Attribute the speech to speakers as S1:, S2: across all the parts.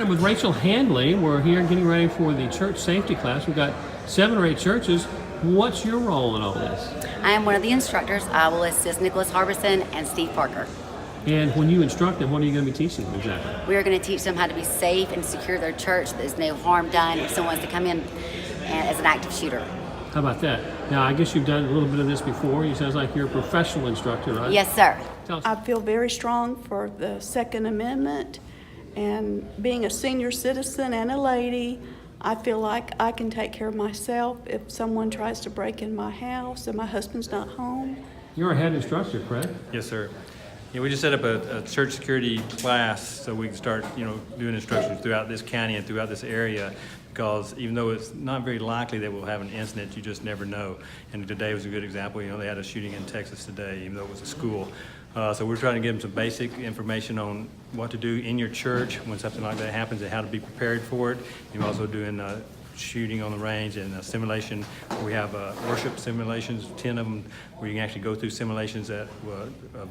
S1: right, with Rachel Handley, we're here getting ready for the church safety class. We've got 7 or 8 churches. What's your role in all this?
S2: I am one of the instructors. I will assist Nicholas Harbison and Steve Parker.
S1: And when you instruct them, what are you going to be teaching them exactly?
S2: We are going to teach them how to be safe and secure their church. There's no harm done if someone wants to come in as an active shooter.
S1: How about that? Now, I guess you've done a little bit of this before. You sound like you're a professional instructor, right?
S2: Yes, sir.
S1: Tell us.
S3: I feel very strong for the Second Amendment, and being a senior citizen and a lady, I feel like I can take care of myself if someone tries to break in my house and my husband's not home.
S1: You're a head instructor, correct?
S4: Yes, sir. Yeah, we just set up a church security class so we can start, doing instructions throughout this county and throughout this area, because even though it's not very likely that we'll have an incident, you just never know. And today was a good example. They had a shooting in Texas today, even though it was a school. So we're trying to give them some basic information on what to do in your church when something like that happens and how to be prepared for it. We're also doing shooting on the range and a simulation. We have worship simulations, 10 of them, where you can actually go through simulations of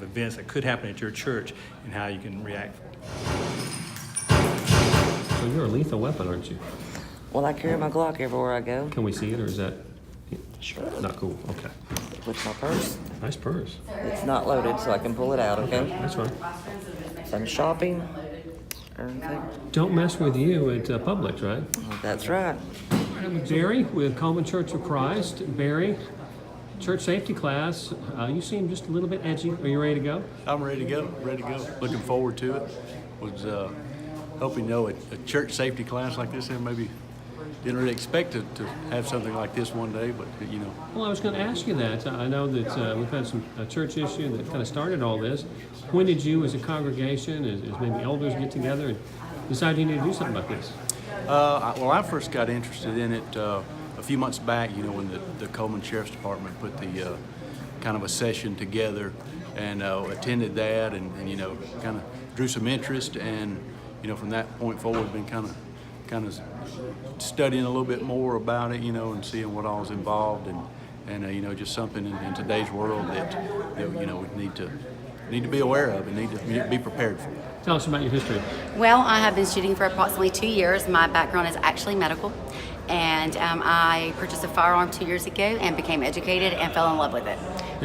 S4: events that could happen at your church and how you can react.
S1: So you're a lethal weapon, aren't you?
S5: Well, I carry my Glock everywhere I go.
S1: Can we see it, or is that
S5: Sure.
S1: not cool? Okay.
S5: With my purse.
S1: Nice purse.
S5: It's not loaded, so I can pull it out, okay?
S1: That's fine.
S5: If I'm shopping or anything.
S1: Don't mess with you at Publix, right?
S5: That's right.
S1: With Barry with Cullman Church of Christ. Barry, church safety class. You seem just a little bit edgy. Are you ready to go?
S6: I'm ready to go. Looking forward to it. Was hoping, a church safety class like this, and maybe didn't really expect to have something like this one day, but
S1: Well, I was going to ask you that. I know that we've had some church issue that kind of started all this. When did you, as a congregation, as maybe elders, get together and decide you need to do something about this?
S6: I first got interested in it a few months back, when the Cullman Sheriff's Department put the kind of a session together, and attended that, and kind of drew some interest, and from that point forward been kind of studying a little bit more about it, and seeing what all is involved, and just something in today's world that we need to be aware of and need to be prepared for.
S1: Tell us about your history.
S2: Well, I have been shooting for approximately 2 years. My background is actually medical, and I purchased a firearm 2 years ago and became educated and fell in love with it.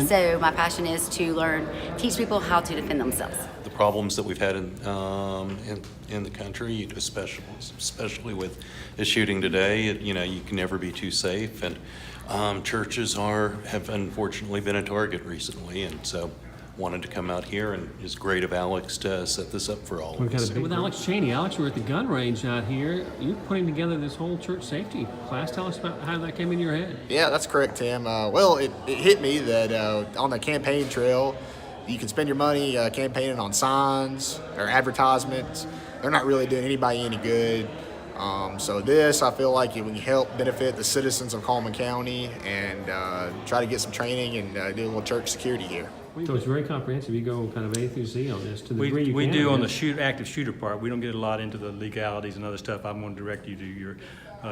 S2: So my passion is to teach people how to defend themselves.
S7: The problems that we've had in the country, especially with the shooting today, you can never be too safe, and churches have unfortunately been a target recently, and so wanted to come out here, and it's great of Alex to set this up for all of us.
S1: With Alex Chaney. Alex, we're at the gun range out here. You're putting together this whole church safety class. Tell us about how that came in your head.
S8: Yeah, that's correct, Tim. It hit me that on the campaign trail, you can spend your money campaigning on signs or advertisements. They're not really doing anybody any good. So this, I feel like it would help benefit the citizens of Cullman County, and try to get some training and do a little church security here.
S1: So it's very comprehensive. You go kind of A through Z on this to the degree you
S4: We
S1: can.
S4: do on the active shooter part. We don't get a lot into the legalities and other stuff. I'm going to direct you to your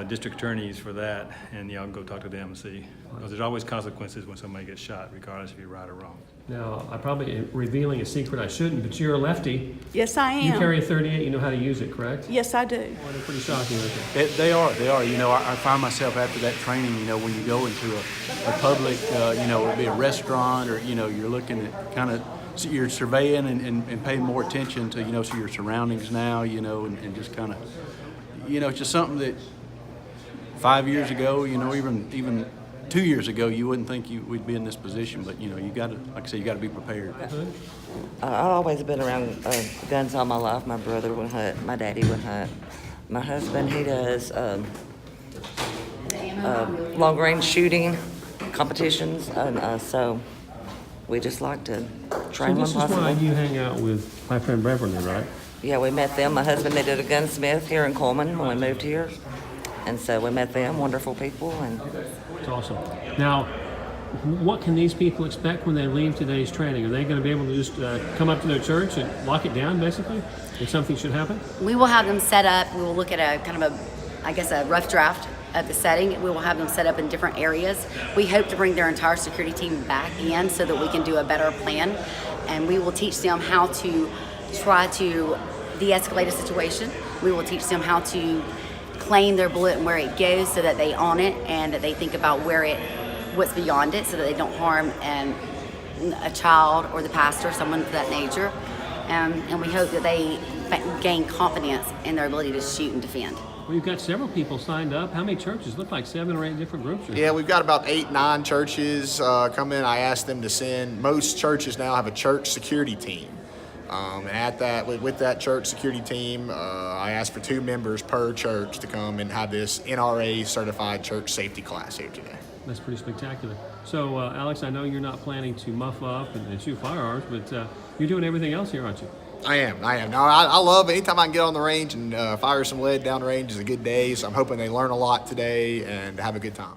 S4: district attorneys for that, and y'all can go talk to them and see. Because there's always consequences when somebody gets shot, regardless if you're right or wrong.
S1: Now, I'm probably revealing a secret I shouldn't, but you're a lefty.
S3: Yes, I am.
S1: You carry a .38. You know how to use it, correct?
S3: Yes, I do.
S1: Well, they're pretty shocking, aren't they?
S6: They are. I find myself after that training, when you go into a public, it'd be a restaurant, or, you're looking at kind of, you're surveying and paying more attention to, to your surroundings now, and just kind of, it's just something that 5 years ago, even 2 years ago, you wouldn't think we'd be in this position, but, you got to, like I said, you got to be prepared.
S5: I've always been around guns all my life. My brother would hunt. My daddy would hunt. My husband, he does long-range shooting competitions, and so we just like to try
S1: So
S5: when
S1: this is why
S5: possible.
S1: you hang out with my friend Beverly, right?
S5: Yeah, we met them. My husband, they did a gunsmith here in Cullman when we moved here, and so we met them. Wonderful people, and
S1: It's awesome. Now, what can these people expect when they leave today's training? Are they going to be able to just come up to their church and lock it down, basically, if something should happen?
S2: We will have them set up. We will look at a kind of a rough draft of the setting. We will have them set up in different areas. We hope to bring their entire security team back in so that we can do a better plan, and we will teach them how to try to de-escalate a situation, We will teach them how to claim their bullet and where it goes so that they own it and that they think about what's beyond it so that they don't harm a child or the pastor, someone of that nature. And we hope that they gain confidence in their ability to shoot and defend.
S1: Well, you've got several people signed up. How many churches? Look like 7 or 8 different groups.
S8: Yeah, we've got about 8, 9 churches come in. I asked them to send. Most churches now have a church security team. And at that, with that church security team, I asked for 2 members per church to come and have this NRA certified church safety class here today.
S1: That's pretty spectacular. So, Alex, I know you're not planning to muff up and shoot firearms, but you're doing everything else here, aren't you?
S8: I am. No, I love it. Anytime I can get on the range and fire some lead down the range is a good day. So I'm hoping they learn a lot today and have a good time.